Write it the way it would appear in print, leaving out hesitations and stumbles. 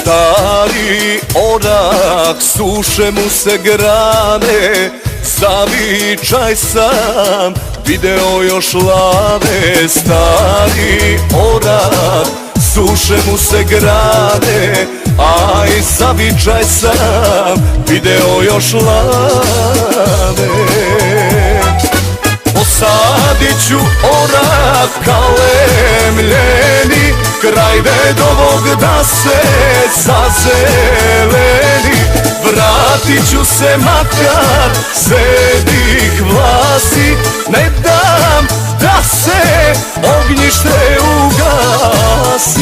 Stari orak, suše mu se grane, zavičaj sam, video još lane. Stari orak, suše mu se grane, aj zavičaj sam, video još lane. Posadit ću orak kalemljeni, kraj Dedovog da se zazeleni. Vratit ću se makar sredih vlasi, ne dam da se ognjište ugasi.